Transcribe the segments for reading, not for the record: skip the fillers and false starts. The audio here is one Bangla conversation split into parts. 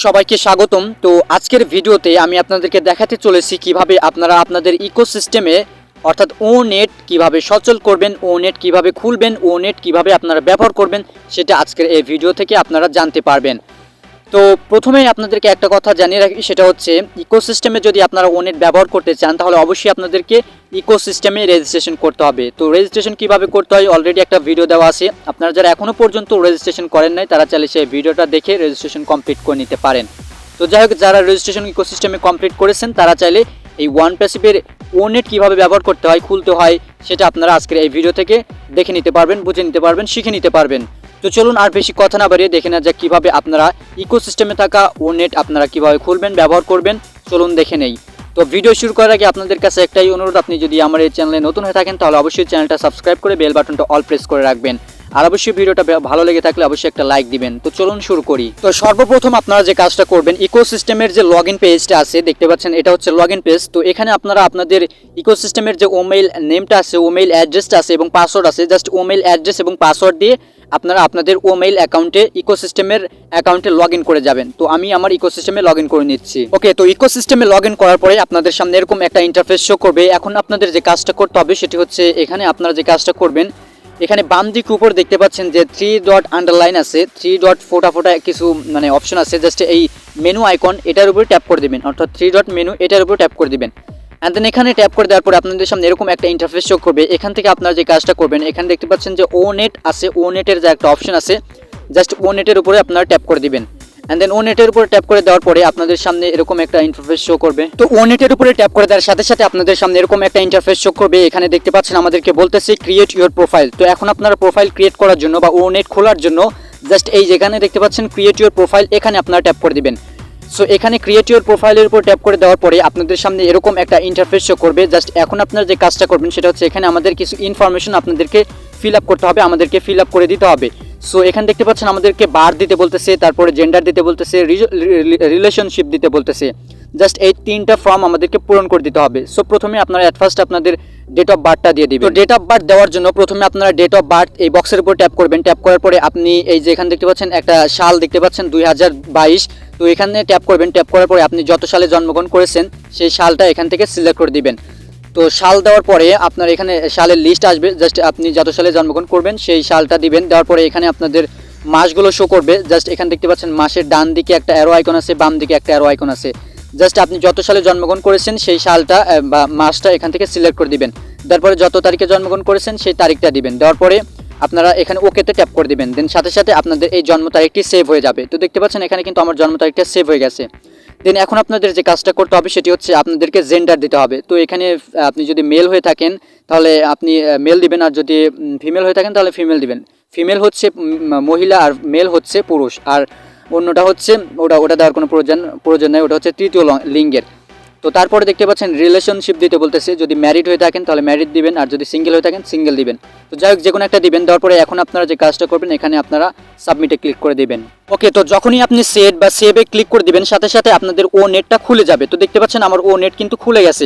সবাইকে স্বাগতম। তো আজকের ভিডিওতে আমি আপনাদেরকে দেখাতে চলেছি কিভাবে আপনারা আপনাদের ইকোসিস্টেমে অর্থাৎ ওনেট কিভাবে সচল করবেন, ওনেট কিভাবে খুলবেন, ওনেট কিভাবে আপনারা ব্যবহার করবেন সেটা আজকের এই ভিডিও থেকে আপনারা জানতে পারবেন। তো প্রথমেই আপনাদেরকে একটা কথা জানিয়ে রাখি, সেটা হচ্ছে ইকোসিস্টেমে যদি আপনারা ওনেট ব্যবহার করতে চান তাহলে অবশ্যই আপনাদেরকে ইকোসিস্টেমে রেজিস্ট্রেশন করতে হবে। তো রেজিস্ট্রেশন কিভাবে করতে হয় অলরেডি একটা ভিডিও দেওয়া আছে, আপনারা যারা এখনও পর্যন্ত রেজিস্ট্রেশন করেন নাই তারা চাইলে সেই ভিডিওটা দেখে রেজিস্ট্রেশন কমপ্লিট করে নিতে পারেন। তো যাই হোক, যারা রেজিস্ট্রেশন ইকোসিস্টেমে কমপ্লিট করেছেন তারা চাইলে এই ওয়ানপ্যাসিভের ওনেট কীভাবে ব্যবহার করতে হয়, খুলতে হয়, সেটা আপনারা আজকের এই ভিডিও থেকে দেখে নিতে পারবেন, বুঝে নিতে পারবেন, শিখে নিতে পারবেন। তো চলুন আর বেশি কথা না বাড়িয়ে দেখে নেওয়া যাক কীভাবে আপনারা ইকোসিস্টেমে থাকা ওনেট আপনারা কীভাবে খুলবেন, ব্যবহার করবেন। চলুন দেখে নেই। তো ভিডিও শুরু করার আগে আপনাদের কাছে একটাই অনুরোধ, আপনি যদি আমার এই চ্যানেলে নতুন হয়ে থাকেন তাহলে অবশ্যই চ্যানেলটা সাবস্ক্রাইব করে বেল বাটনটা অল প্রেস করে রাখবেন। আর অবশ্যই ভিডিওটা ভালো লেগে থাকলে অবশ্যই একটা লাইক দিবেন। তো চলুন শুরু করি। তো সর্বপ্রথম আপনারা যে কাজটা করবেন, ইকোসিস্টেমের যে লগ ইন পেজটা আছে দেখতে পাচ্ছেন, এটা হচ্ছে লগ ইন পেজ। তো এখানে আপনারা আপনাদের ইকোসিস্টেমের যে ওমেইল নেমটা আছে, ওমেইল অ্যাড্রেসটা আছে এবং পাসওয়ার্ড আছে, জাস্ট ওমেইল অ্যাড্রেস এবং পাসওয়ার্ড দিয়ে আপনারা আপনাদের ওমেইল অ্যাকাউন্টে ইকোসিস্টেমের অ্যাকাউন্টে লগ ইন করে যাবেন। তো আমি আমার ইকোসিস্টেমে লগ ইন করে নিচ্ছি। ওকে, তো ইকোসিস্টেমে লগ ইন করার পরে আপনাদের সামনে এরকম একটা ইন্টারফেস শো করবে। এখন আপনাদের যে কাজটা করতে হবে সেটি হচ্ছে, এখানে আপনারা যে কাজটা করবেন, এখানে বাম দিক উপর দেখতে পাচ্ছেন যে 3 ডট আন্ডারলাইন আছে, 3 ডট ফোটা কিছু অপশন আছে, জাস্ট এই মেনু আইকন এটার উপরে ট্যাপ করে দিবেন, অর্থাৎ 3 ডট মেনু এটার উপরে ট্যাপ করে দিবেন। অ্যান্ড দেন এখানে ট্যাপ করে দেওয়ার পরে আপনাদের সামনে এরকম একটা ইন্টারফেস শো করবে। এখান থেকে আপনারা যে কাজটা করবেন, এখানে দেখতে পাচ্ছেন যে ওনেট আছে, ওনেটের যে একটা অপশন আছে, জাস্ট ওনেটের উপরে আপনারা ট্যাপ করে দিবেন। অ্যান্ড দেন ওনেটের উপরে ট্যাপ করে দেওয়ার পরে আপনাদের সামনে এরকম একটা ইন্টারফেস শো করবে। তো ওনেটের উপরে ট্যাপ করে দেওয়ার সাথে সাথে আপনাদের সামনে এরকম একটা ইন্টারফেস শো করবে। এখানে দেখতে পাচ্ছেন আমাদেরকে বলতেছে ক্রিয়েট ইউর প্রোফাইল। তো এখন আপনারা প্রোফাইল ক্রিয়েট করার জন্য বা ওনেট খোলার জন্য জাস্ট এই যেখানে দেখতে পাচ্ছেন ক্রিয়েট ইউর প্রোফাইল, এখানে আপনারা ট্যাপ করে দিবেন। সো এখানে ক্রিয়েট ইউর প্রোফাইলের উপর ট্যাপ করে দেওয়ার পরে আপনাদের সামনে এরকম একটা ইন্টারফেস শো করবে। জাস্ট এখন আপনারা যে কাজটা করবেন সেটা হচ্ছে, এখানে আমাদের কিছু ইনফরমেশন আপনাদেরকে ফিল আপ করতে হবে, আমাদেরকে ফিল আপ করে দিতে হবে। সো এখানে দেখতে পাচ্ছেন আমাদেরকে বার্থ দিতে বলতেছে, তারপরে জেন্ডার দিতে বলতেছে, রিলেশনশিপ দিতে বলতেছে। জাস্ট এই 3টা ফর্ম আমাদেরকে পূরণ করে দিতে হবে। সো প্রথমে আপনারা অ্যাট ফার্স্ট আপনাদের ডেট অফ বার্থটা দিয়ে দিবেন। তো ডেট অফ বার্থ দেওয়ার জন্য প্রথমে আপনারা ডেট অফ বার্থ এই বক্সের উপর ট্যাপ করবেন। ট্যাপ করার পরে আপনি এই যে এখানে দেখতে পাচ্ছেন একটা সাল দেখতে পাচ্ছেন 2022। তো এখানে ট্যাপ করবেন। ট্যাপ করার পরে আপনি যত সালে জন্মগ্রহণ করেছেন সেই সালটা এখান থেকে সিলেক্ট করে দিবেন। তো সাল দেওয়ার পরে আপনার এখানে সালের লিস্ট আসবে, জাস্ট আপনি যত সালে জন্মগ্রহণ করবেন সেই সালটা দিবেন। দেওয়ার পরে এখানে আপনাদের মাসগুলো শো করবে। জাস্ট এখানে দেখতে পাচ্ছেন মাসের ডান দিকে একটা অ্যারো আইকন আছে, বাম দিকে একটা অ্যারো আইকন আছে। জাস্ট আপনি যত সালে জন্মগ্রহণ করেছেন সেই সালটা বা মাসটা এখান থেকে সিলেক্ট করে দিবেন। তারপরে যত তারিখে জন্মগ্রহণ করেছেন সেই তারিখটা দিবেন। দেওয়ার পরে আপনারা এখানে ওকেতে ট্যাপ করে দিবেন। দেন সাথে সাথে আপনাদের এই জন্ম তারিখটি সেভ হয়ে যাবে। তো দেখতে পাচ্ছেন এখানে কিন্তু আমার জন্ম তারিখটা সেভ হয়ে গেছে। দেন এখন আপনাদের যে কাজটা করতে হবে সেটি হচ্ছে আপনাদেরকে জেন্ডার দিতে হবে। তো এখানে আপনি যদি মেল হয়ে থাকেন তাহলে আপনি মেল দিবেন, আর যদি ফিমেল হয়ে থাকেন তাহলে ফিমেল দিবেন। ফিমেল হচ্ছে মহিলা আর মেল হচ্ছে পুরুষ, আর অন্যটা হচ্ছে ওটা দেওয়ার কোনো প্রয়োজন নেই, ওটা হচ্ছে তৃতীয় লিঙ্গের। তো তারপরে দেখতে পাচ্ছেন রিলেশনশিপ দিতে বলতেছে, যদি ম্যারিড হয়ে থাকেন তাহলে ম্যারিড দিবেন, আর যদি সিঙ্গেল হয়ে থাকেন সিঙ্গেল দিবেন। তো যাই হোক, যে কোনো একটা দিবেন। দেওয়ার পরে এখন আপনারা যে কাজটা করবেন, এখানে আপনারা সাবমিটে ক্লিক করে দিবেন। ওকে, তো যখনই আপনি সেট বা সেভে ক্লিক করে দিবেন সাথে সাথে আপনাদের ও নেটটা খুলে যাবে। তো দেখতে পাচ্ছেন আমার ও নেট কিন্তু খুলে গেছে।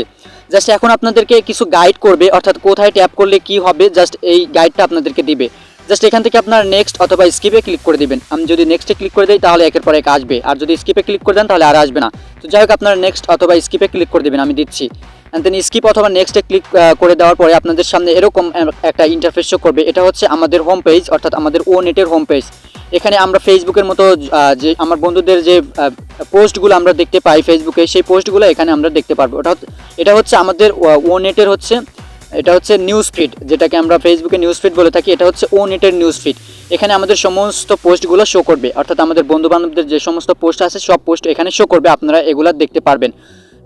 জাস্ট এখন আপনাদেরকে কিছু গাইড করবে, অর্থাৎ কোথায় ট্যাপ করলে কি হবে, জাস্ট এই গাইডটা আপনাদেরকে দিবে। জাস্ট এখান থেকে আপনার নেক্সট অথবা স্কিপে ক্লিক করে দিবেন। আমি যদি নেক্সটে ক্লিক করে দিই তাহলে একের পর এক আসবে, আর যদি স্কিপে ক্লিক করে দেন তাহলে আর আসবে না। তো যাই হোক, আপনারা নেক্সট অথবা স্কিপে ক্লিক করে দেবেন, আমি দিচ্ছি। অ্যান্ড দেন স্কিপ অথবা নেক্সটে ক্লিক করে দেওয়ার পরে আপনাদের সামনে এরকম একটা ইন্টারফেস শো করবে। এটা হচ্ছে আমাদের হোম পেজ, অর্থাৎ আমাদের ও নেটের হোম পেজ। এখানে আমরা ফেসবুকের মতো যে আমার বন্ধুদের যে পোস্টগুলো আমরা দেখতে পাই ফেসবুকে, সেই পোস্টগুলো এখানে আমরা দেখতে পারবো। এটা হচ্ছে আমাদের ও নেটের হচ্ছে, এটা হচ্ছে নিউজ ফিড, যেটাকে আমরা ফেসবুকে নিউজ ফিড বলে থাকি। এটা হচ্ছে ও নেটের নিউজ ফিড। এখানে আমাদের সমস্ত পোস্টগুলো শো করবে, অর্থাৎ আমাদের বন্ধুবান্ধবদের যে সমস্ত পোস্ট আছে সব পোস্ট এখানে শো করবে, আপনারা এগুলা দেখতে পারবেন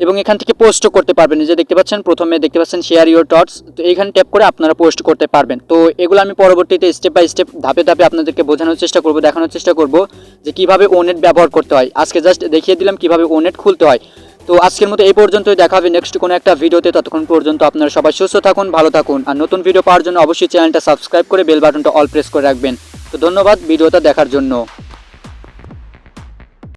এবং এখান থেকে পোস্টও করতে পারবেন। যে দেখতে পাচ্ছেন প্রথমে দেখতে পাচ্ছেন শেয়ার ইউর থটস, তো এইখানে ট্যাপ করে আপনারা পোস্ট করতে পারবেন। তো এগুলো আমি পরবর্তীতে স্টেপ বাই স্টেপ ধাপে ধাপে আপনাদেরকে বোঝানোর চেষ্টা করব, দেখানোর চেষ্টা করব যে কিভাবে ওনেট ব্যবহার করতে হয়। আজকে জাস্ট দেখিয়ে দিলাম কিভাবে ওনেট খুলতে হয়। তো আজকের মতো এই পর্যন্তই, দেখা হবে নেক্সট কোনো একটা ভিডিওতে। ততক্ষণ পর্যন্ত আপনারা সবাই সুস্থ থাকুন, ভালো থাকুন, আর নতুন ভিডিও পাওয়ার জন্য অবশ্যই চ্যানেলটা সাবস্ক্রাইব করে বেল বাটনটা অল প্রেস করে রাখবেন। তো ধন্যবাদ ভিডিওটা দেখার জন্য।